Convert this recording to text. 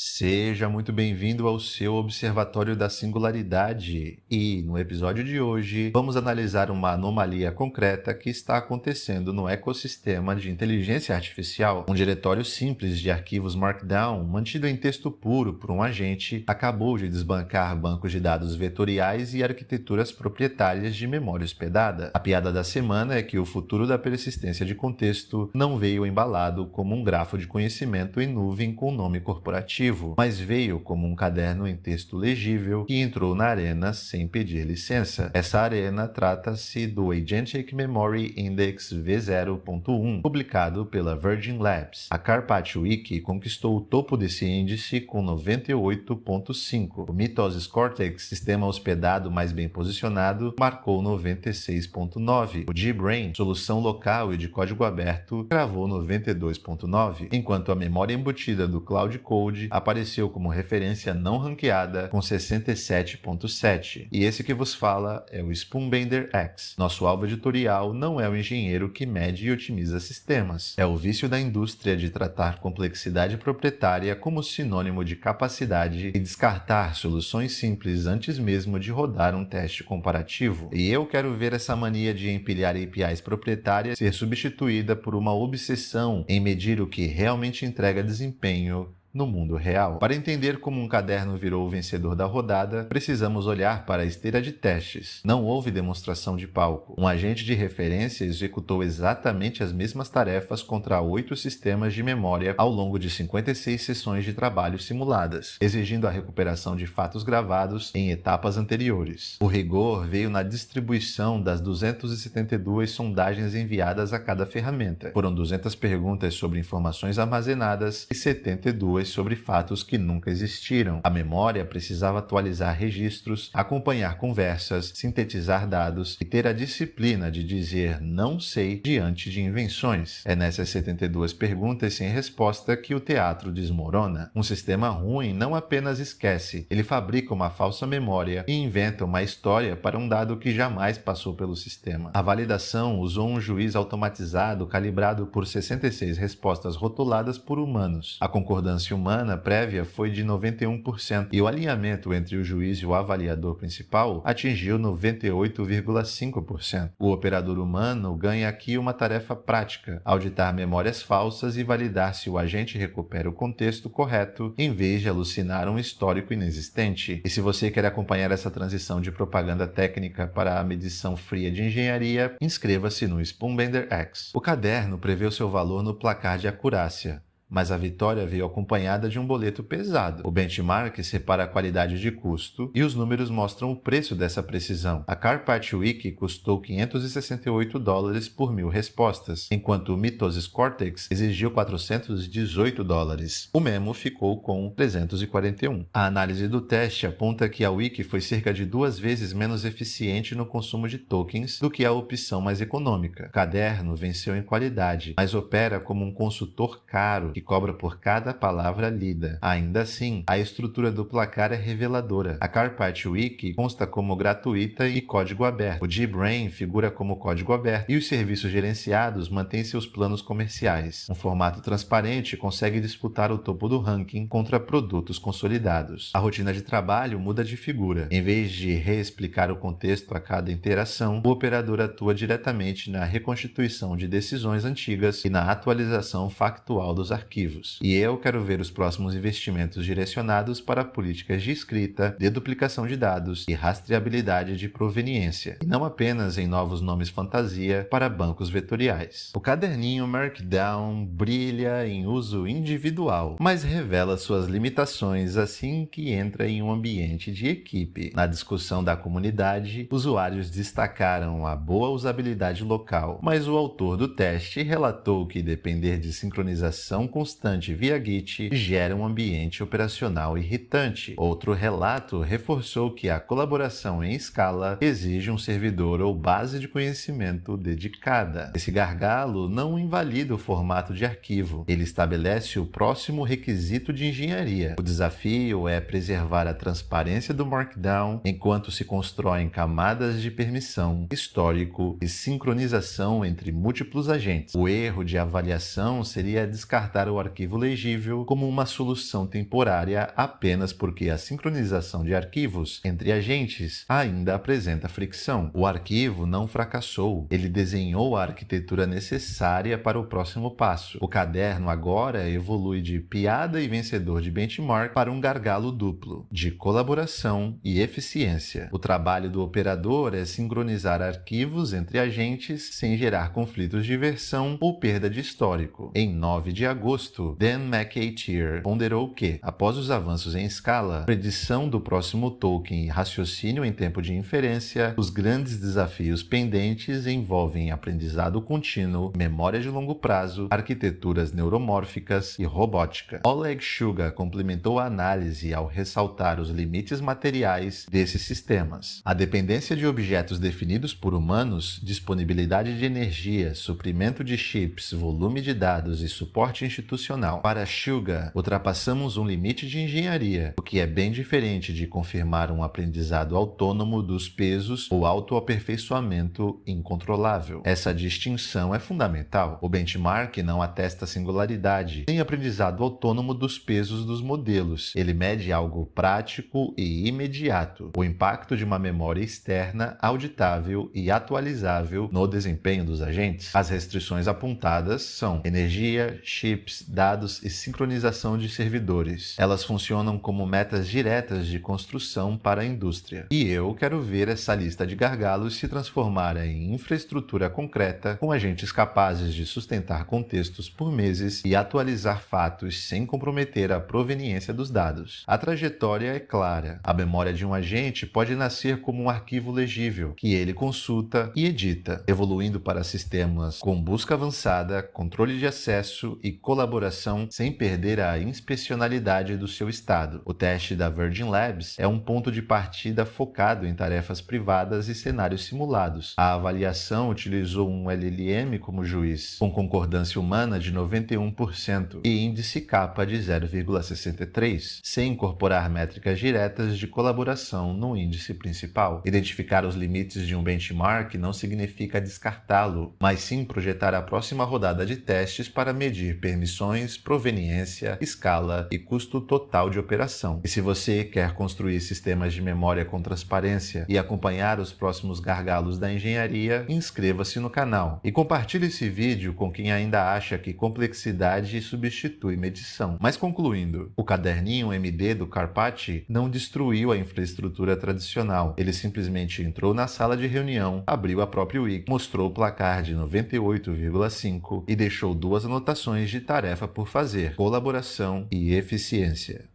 Seja muito bem-vindo ao seu Observatório da Singularidade e, no episódio de hoje, vamos analisar uma anomalia concreta que está acontecendo no ecossistema de inteligência artificial. Um diretório simples de arquivos Markdown, mantido em texto puro por um agente, acabou de desbancar bancos de dados vetoriais e arquiteturas proprietárias de memória hospedada. A piada da semana é que o futuro da persistência de contexto não veio embalado como um grafo de conhecimento em nuvem com nome corporativo, mas veio como um caderno em texto legível que entrou na arena sem pedir licença. Essa arena trata-se do Agentic Memory Index V0.1, publicado pela Virgin Labs. A Karpat-Wiki conquistou o topo desse índice com 98.5. O Mitosis Cortex, sistema hospedado mais bem posicionado, marcou 96.9. O GBrain, solução local e de código aberto, cravou 92.9, enquanto a memória embutida do Cloud Code apareceu como referência não ranqueada com 67.7. E esse que vos fala é o Spoonbender X. Nosso alvo editorial não é o engenheiro que mede e otimiza sistemas. É o vício da indústria de tratar complexidade proprietária como sinônimo de capacidade e descartar soluções simples antes mesmo de rodar um teste comparativo. E eu quero ver essa mania de empilhar APIs proprietárias ser substituída por uma obsessão em medir o que realmente entrega desempenho no mundo real. Para entender como um caderno virou o vencedor da rodada, precisamos olhar para a esteira de testes. Não houve demonstração de palco. Um agente de referência executou exatamente as mesmas tarefas contra 8 sistemas de memória ao longo de 56 sessões de trabalho simuladas, exigindo a recuperação de fatos gravados em etapas anteriores. O rigor veio na distribuição das 272 sondagens enviadas a cada ferramenta. Foram 200 perguntas sobre informações armazenadas e 72 sobre fatos que nunca existiram. A memória precisava atualizar registros, acompanhar conversas, sintetizar dados e ter a disciplina de dizer não sei diante de invenções. É nessas 72 perguntas sem resposta que o teatro desmorona. Um sistema ruim não apenas esquece, ele fabrica uma falsa memória e inventa uma história para um dado que jamais passou pelo sistema. A validação usou um juiz automatizado calibrado por 66 respostas rotuladas por humanos. A concordância humana prévia foi de 91% e o alinhamento entre o juiz e o avaliador principal atingiu 98,5%. O operador humano ganha aqui uma tarefa prática: auditar memórias falsas e validar se o agente recupera o contexto correto em vez de alucinar um histórico inexistente. E se você quer acompanhar essa transição de propaganda técnica para a medição fria de engenharia, inscreva-se no Spoonbender X. O caderno prevê o seu valor no placar de acurácia, mas a vitória veio acompanhada de um boleto pesado. O benchmark separa a qualidade de custo e os números mostram o preço dessa precisão. A Karpat-Wiki custou $568 por 1000 respostas, enquanto o Mitosis Cortex exigiu $418. O Memo ficou com 341. A análise do teste aponta que a Wiki foi cerca de 2 vezes menos eficiente no consumo de tokens do que a opção mais econômica. O caderno venceu em qualidade, mas opera como um consultor caro que cobra por cada palavra lida. Ainda assim, a estrutura do placar é reveladora. A Karpat-Wiki consta como gratuita e código aberto. O GBrain figura como código aberto e os serviços gerenciados mantêm seus planos comerciais. Um formato transparente consegue disputar o topo do ranking contra produtos consolidados. A rotina de trabalho muda de figura. Em vez de reexplicar o contexto a cada interação, o operador atua diretamente na reconstituição de decisões antigas e na atualização factual dos arquivos. E eu quero ver os próximos investimentos direcionados para políticas de escrita, deduplicação de dados e rastreabilidade de proveniência, e não apenas em novos nomes fantasia para bancos vetoriais. O caderninho Markdown brilha em uso individual, mas revela suas limitações assim que entra em um ambiente de equipe. Na discussão da comunidade, usuários destacaram a boa usabilidade local, mas o autor do teste relatou que depender de sincronização constante via Git gera um ambiente operacional irritante. Outro relato reforçou que a colaboração em escala exige um servidor ou base de conhecimento dedicada. Esse gargalo não invalida o formato de arquivo, ele estabelece o próximo requisito de engenharia. O desafio é preservar a transparência do Markdown enquanto se constroem camadas de permissão, histórico e sincronização entre múltiplos agentes. O erro de avaliação seria descartar o arquivo legível como uma solução temporária apenas porque a sincronização de arquivos entre agentes ainda apresenta fricção. O arquivo não fracassou, ele desenhou a arquitetura necessária para o próximo passo. O caderno agora evolui de piada e vencedor de benchmark para um gargalo duplo, de colaboração e eficiência. O trabalho do operador é sincronizar arquivos entre agentes sem gerar conflitos de versão ou perda de histórico. Em 9 de agosto, Dan McAteer ponderou que, após os avanços em escala, predição do próximo token e raciocínio em tempo de inferência, os grandes desafios pendentes envolvem aprendizado contínuo, memória de longo prazo, arquiteturas neuromórficas e robótica. Oleg Shuga complementou a análise ao ressaltar os limites materiais desses sistemas. A dependência de objetos definidos por humanos, disponibilidade de energia, suprimento de chips, volume de dados e suporte institucional. Para Shuga, ultrapassamos um limite de engenharia, o que é bem diferente de confirmar um aprendizado autônomo dos pesos ou autoaperfeiçoamento incontrolável. Essa distinção é fundamental. O benchmark não atesta singularidade, nem aprendizado autônomo dos pesos dos modelos. Ele mede algo prático e imediato, o impacto de uma memória externa, auditável e atualizável no desempenho dos agentes. As restrições apontadas são energia, chips, dados e sincronização de servidores. Elas funcionam como metas diretas de construção para a indústria. E eu quero ver essa lista de gargalos se transformar em infraestrutura concreta com agentes capazes de sustentar contextos por meses e atualizar fatos sem comprometer a proveniência dos dados. A trajetória é clara. A memória de um agente pode nascer como um arquivo legível, que ele consulta e edita, evoluindo para sistemas com busca avançada, controle de acesso e colaboração sem perder a inspecionalidade do seu estado. O teste da Virgin Labs é um ponto de partida focado em tarefas privadas e cenários simulados. A avaliação utilizou um LLM como juiz, com concordância humana de 91% e índice kappa de 0,63, sem incorporar métricas diretas de colaboração no índice principal. Identificar os limites de um benchmark não significa descartá-lo, mas sim projetar a próxima rodada de testes para medir permissões, proveniência, escala e custo total de operação. E se você quer construir sistemas de memória com transparência e acompanhar os próximos gargalos da engenharia, inscreva-se no canal e compartilhe esse vídeo com quem ainda acha que complexidade substitui medição. Mas concluindo, o caderninho MD do Karpathy não destruiu a infraestrutura tradicional. Ele simplesmente entrou na sala de reunião, abriu a própria wiki, mostrou o placar de 98,5 e deixou duas anotações de tarefa por fazer: colaboração e eficiência.